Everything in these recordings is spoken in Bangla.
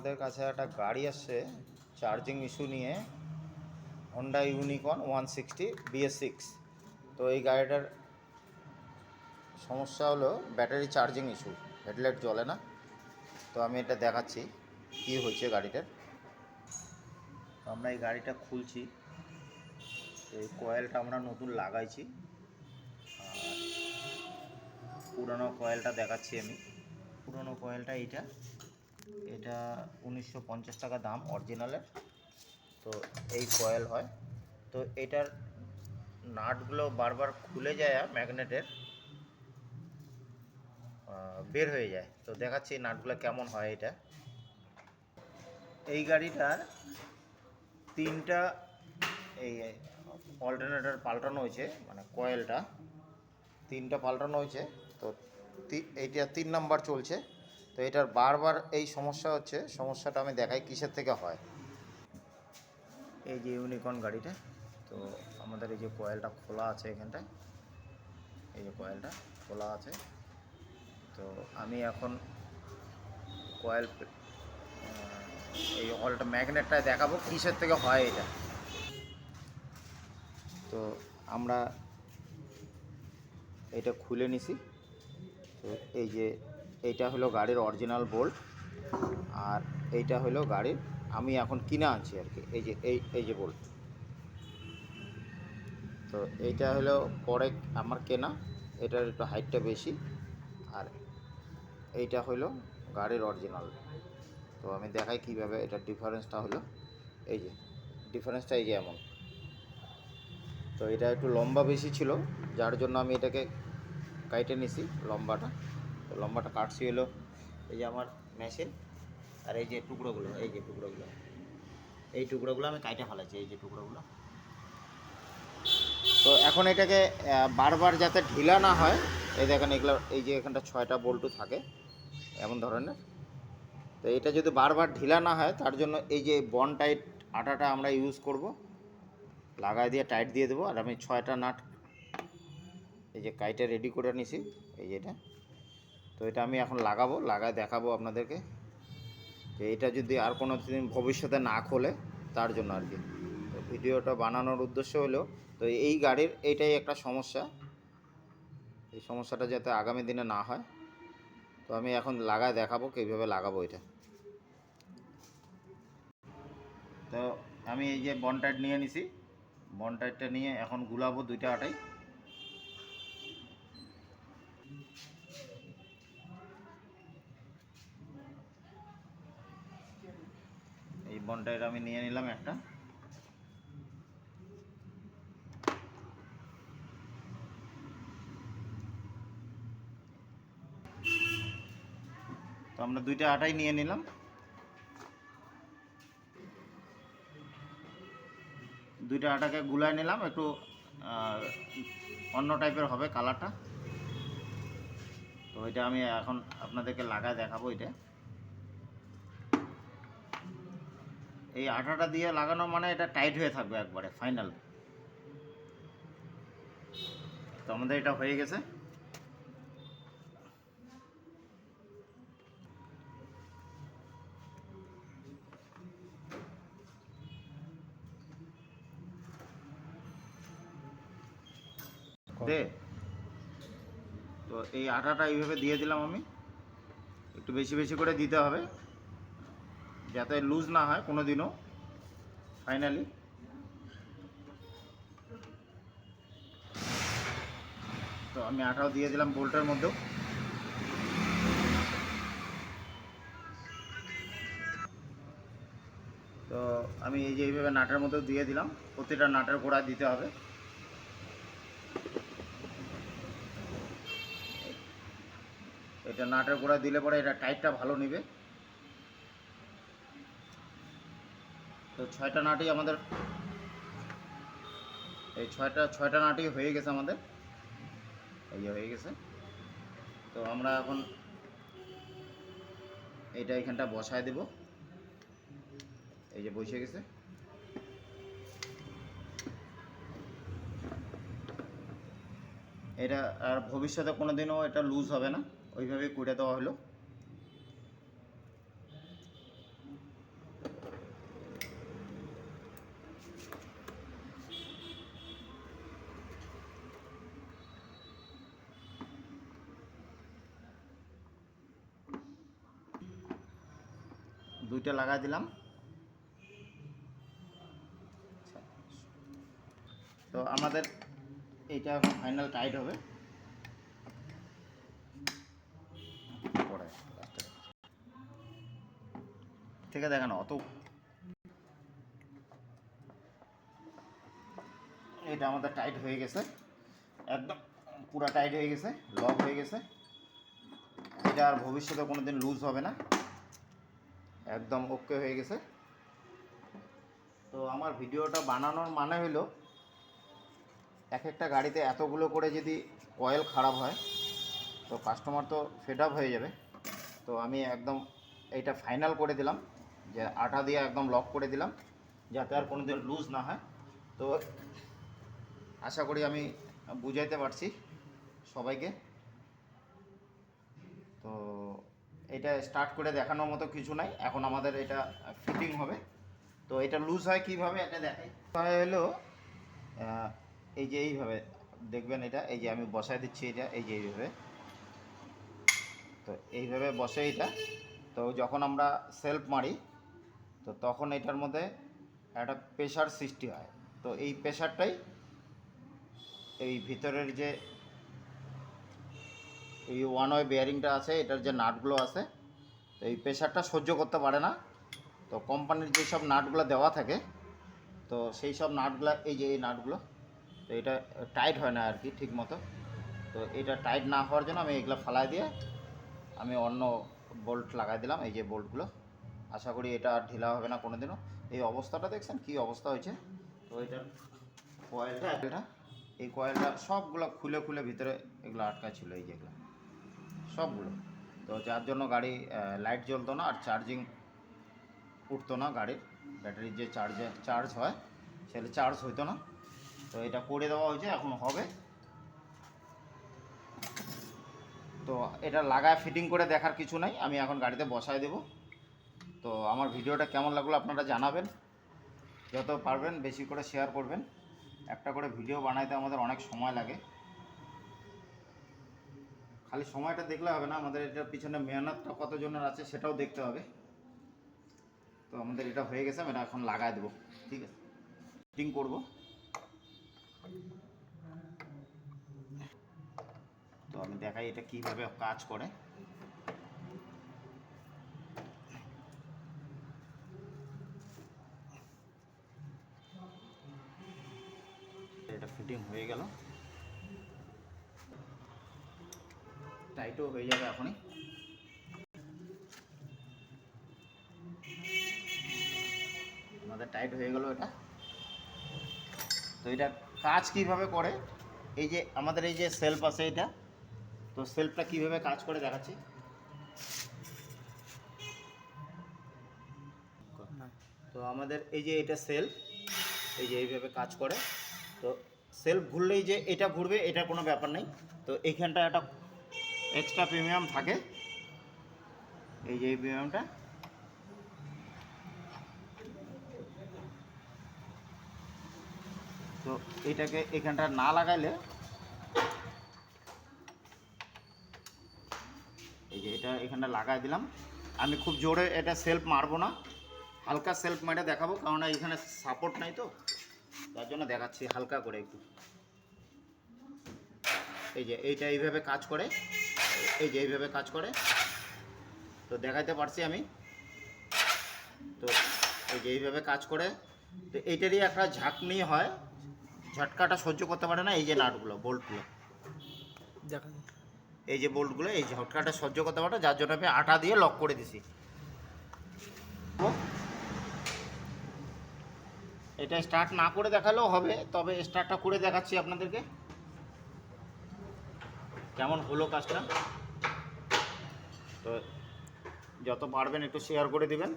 আমাদের কাছে একটা গাড়ি আসছে চার্জিং ইস্যু নিয়ে, হন্ডা ইউনিকর্ন 160 BS6। তো এই গাড়িটার সমস্যা হলো ব্যাটারি চার্জিং ইস্যু, হেডলাইট জ্বলে না। তো আমি এটা দেখাচ্ছি কী হয়েছে গাড়িটার। আমরা এই গাড়িটা খুলছি, এই কয়েলটা আমরা নতুন লাগাইছি, আর পুরনো কয়েলটা দেখাচ্ছি আমি। পুরনো কয়েলটা এটা 1950 টাকা দাম অরিজিনালের। তো এই কয়েল হয়, তো এটার নাটগুলো বারবার খুলে যায়, ম্যাগনেটের বের হয়ে যায়। তো দেখাচ্ছি নাটগুলো কেমন হয়। এটা এই গাড়িটার 3টা এই অল্টারনেটর পাল্টানো হয়েছে, মানে কয়েলটা 3টা পাল্টানো হয়েছে। তো এইটা 3 নাম্বার চলছে। তো এটার বারবার এই সমস্যা হচ্ছে। সমস্যাটা আমি দেখাই কিসের থেকে হয়। এই যে ইউনিকর্ন গাড়িটা, তো আমাদের এই যে কয়েলটা খোলা আছে এখানটায়, এই যে কয়েলটা খোলা আছে। তো আমি এখন কয়েল এই অল্ট ম্যাগনেটটায় দেখাবো কিসের থেকে হয় এটা। তো আমরা এটা খুলে নিছি। তো এই যে এইটা হলো গাড়ির অরিজিনাল বোল্ট, আর এইটা হলো গাড়ির আমি এখন কিনে আনছি আর কি। এই যে এই যে বোল্ট, তো এইটা হলো পরে আমার কেনা, এটার একটু হাইটটা বেশি, আর এইটা হলো গাড়ির অরিজিনাল। তো আমি দেখাই কিভাবে এটার ডিফারেন্সটা হলো। এই যে ডিফারেন্সটা এই যে এমন। তো এটা একটু লম্বা বেশি ছিল, যার জন্য আমি এটাকে কাইটে নিছি লম্বাটা। তো লম্বাটা কাটছি হলো এই যে আমার মেশিন, আর এই যে টুকরোগুলো, এই টুকরোগুলো আমি কাইটে ফেলাচ্ছি, এই যে টুকরোগুলো। তো এখন এটাকে বারবার যাতে ঢিলা না হয়, এই দেখেন এগুলো, এই যে এখানটা 6টা বল্টু থাকে এমন ধরনের। তো এটা যদি বারবার ঢিলা না হয়, তার জন্য এই যে বন টাইট আটাটা আমরা ইউজ করব, লাগাই দিয়ে টাইট দিয়ে দেবো। আর আমি 6টা নাট এই যে কাইটে রেডি করে নিছি, এই যে এটা। তো এটা আমি এখন লাগাবো, লাগায় দেখাবো আপনাদেরকে যে এটা যদি আর কোনো দিন ভবিষ্যতে না খোলে, তার জন্য আর কি। তো ভিডিওটা বানানোর উদ্দেশ্য হলো, তো এই গাড়ির এইটাই একটা সমস্যা, এই সমস্যাটা যাতে আগামী দিনে না হয়। তো আমি এখন লাগায় দেখাবো কীভাবে লাগাবো এটা। তো আমি এই যে বনটাইট নিয়ে নিছি, বনটাইটটা নিয়ে এখন গুলাবো 2টা আটাই। এই বনটাইট আমি নিয়ে নিলাম একটা। তো আমরা 2টা আটাই নিয়ে নিলাম। 2টা আটাকে গুলায় নিলাম, একটু অন্য টাইপের হবে কালারটা। তো এটা আমি এখন আপনাদেরকে লাগায় দেখাবো। এটা এই আটাটা দিয়ে লাগানো মানে এটা টাইট হয়ে থাকবে একবারে ফাইনাল। তো আমাদের এটা হয়ে গেছে। তো এই আটাটা এইভাবে দিয়ে দিলাম আমি, একটু বেশি বেশি করে দিতে হবে যাতে লুজ না হয় কোনো দিনও ফাইনালি। তো আমি আটাও দিয়ে দিলাম বোল্টের মধ্যেও। তো আমি এই যে এইভাবে নাটের মধ্যেও দিয়ে দিলাম, প্রতিটা নাটের গোড়া দিতে হবে। এটা নাটের গোড়া দিলে পরে এটা টাইটটা ভালো নেবে। তো 6টা নাটই আমাদের, এই 6টা নাটই হয়ে গেছে আমাদের, এই যে হয়ে গেছে। তো আমরা এখন এইটা এখানটা বসায় দেব, এই যে বসে গেছে। এটা আর ভবিষ্যতে কোনো দিনও এটা লুজ হবে না, ওইভাবেই করে দেওয়া হলো। দুইটা লাগাই দিলাম। তো আমাদের এইটা এখন ফাইনাল টাইট হবে। থেকে দেখেন অত, এটা আমাদের টাইট হয়ে গেছে, একদম পুরো টাইট হয়ে গেছে, লক হয়ে গেছে। এটা আর ভবিষ্যতে কোনো দিন লুজ হবে না, একদম ওকে হয়ে গেছে। তো আমার ভিডিওটা বানানোর মানে হলো এক একটা গাড়িতে এতগুলো করে যদি কয়েল খারাপ হয় তো কাস্টমার তো ফেড আপ হয়ে যাবে। তো আমি একদম এইটা ফাইনাল করে দিলাম, যে আটা দিয়ে একদম লক করে দিলাম যাতে আর কোনো দিন লুজ না হয়। তো আশা করি আমি বুঝাইতে পারছি সবাইকে। তো এটা স্টার্ট করে দেখানোর মতো কিছু নাই, এখন আমাদের এটা ফিটিং হবে। তো এটা লুজ হয় কীভাবে এটা দেখাই। হলো এই যে এইভাবে দেখবেন, এটা এই যে আমি বসাই দিচ্ছি, এটা এই যে এইভাবে, তো এইভাবে বসে এটা। তো যখন আমরা সেলফ মারি তো তখন এটার মধ্যে একটা প্রেশার সৃষ্টি হয়। তো এই প্রেশারটাই এই ভিতরের যে এই ওয়ান ওয়ে বেয়ারিংটা আছে, এটার যে নাটগুলো আছে, তো এই প্রেশারটা সহ্য করতে পারে না। তো কোম্পানির যেসব নাটগুলো দেওয়া থাকে, তো সেই সব নাটগুলো এই যে এই নাটগুলো, তো এটা টাইট হয় না আর কি ঠিক মতো। তো এটা টাইট না হওয়ার জন্য আমি এগুলো ফালাই দিয়ে আমি অন্য বোল্ট লাগাই দিলাম, এই যে বোল্টগুলো। আশা করি এটা আর ঢিলা হবে না কোনো দিনও। এই অবস্থাটা দেখছেন কী অবস্থা হয়েছে। তো এটার কয়েলটা, এই কয়েলটা সবগুলো খুলে খুলে ভিতরে এগুলো আটকা ছিল, এই যেগুলো সবগুলো। তো যার জন্য গাড়ি লাইট জ্বলতো না আর চার্জিং উঠতো না, গাড়ির ব্যাটারির যে চার্জ হয় সেটা চার্জ হইতো না। তো এটা করে দেওয়া হয়েছে, এখন হবে। তো এটা লাগায় ফিটিং করে দেখার কিছু নাই, আমি এখন গাড়িতে বসায় দেব। তো আমার ভিডিওটা কেমন লাগলো আপনারা জানাবেন, যত পারবেন বেশি করে শেয়ার করবেন। একটা করে ভিডিও বানাইতে আমাদের অনেক সময় লাগে, খালি সময়টা দেখলে হবে না, আমাদের এটার পিছনে মেহনতটা কতজনের আছে সেটাও দেখতে হবে। তো আমাদের এটা হয়ে গেছে, আমি এটা এখন লাগাই দেবো, ঠিক আছে, ফিটিং করব। তো আমি দেখাই এটা কীভাবে কাজ করে। এটা ফিটিং হয়ে গেল, টাইটও হয়ে যাবে এখনই। আমাদের টাইট হয়ে গেল এটা। তো এটা কাজ কিভাবে করে, এই যে আমাদের এই যে সেলফ আছে এটা, তো সেলফটা কিভাবে কাজ করে দেখাচ্ছি। তো আমাদের এই যে এটা সেলফ, এই যে এইভাবে কাজ করে। তো সেলফ ঘুরলেই যে এটা ঘুরবে এটা কোনো ব্যাপার নেই। তো এইখানটা একটা এক্সট্রা প্রিমিয়াম থাকে, এই যে এই প্রিমিয়ামটা। তো এটাকে এখানটা না লাগাইলে, এই যে এটা এখানটা লাগাই দিলাম। আমি খুব জোরে এটা সেলফ মারবো না, হালকা সেলফ মেরে দেখাবো, কারণ এখানে সাপোর্ট নাই, তো তার জন্য দেখাচ্ছি হালকা করে একটু। এই যে এইটা এইভাবে কাজ করে, এই যে এইভাবে কাজ করে, তো দেখাইতে পারছি আমি। তো এই যে এইভাবে কাজ করে। তো এইটারই একটা ঝাঁকনি হয়, ঝটকাটা সহ্য করতে পারে না এই যে নাটগুলো, বোল্টগুলো, এই যে বোল্টগুলো এই ঝটকাটা সহ্য করতে পারে, যার জন্য আমি আটা দিয়ে লক করে দিছি। এটা স্টার্ট না করে দেখালেও হবে, তবে স্টার্টটা করে দেখাচ্ছি আপনাদেরকে কেমন হলো কাজটা। তো যত পারবেন একটু শেয়ার করে দিবেন।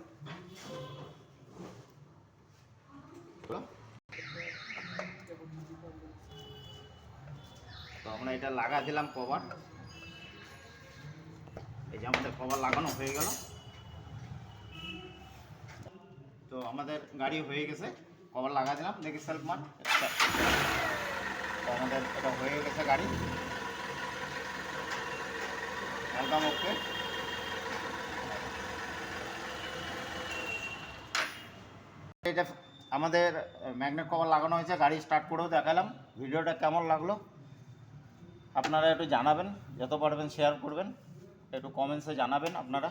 তো আমরা এটা লাগা দিলাম কভার, এই যে আমাদের কভার লাগানো হয়ে গেল। তো আমাদের গাড়ি হয়ে গেছে, কভার লাগা দিলাম, দেখি সেলফ মার। তো আমাদের এটা হয়ে গেছে গাড়ি একদম ওকে। এটা আমাদের ম্যাগনেট কভার লাগানো হয়েছে, গাড়ি স্টার্ট করেও দেখালাম। ভিডিওটা কেমন লাগলো আপনারা একটু জানাবেন, যত পারবেন শেয়ার করবেন, একটু কমেন্টসে জানাবেন আপনারা।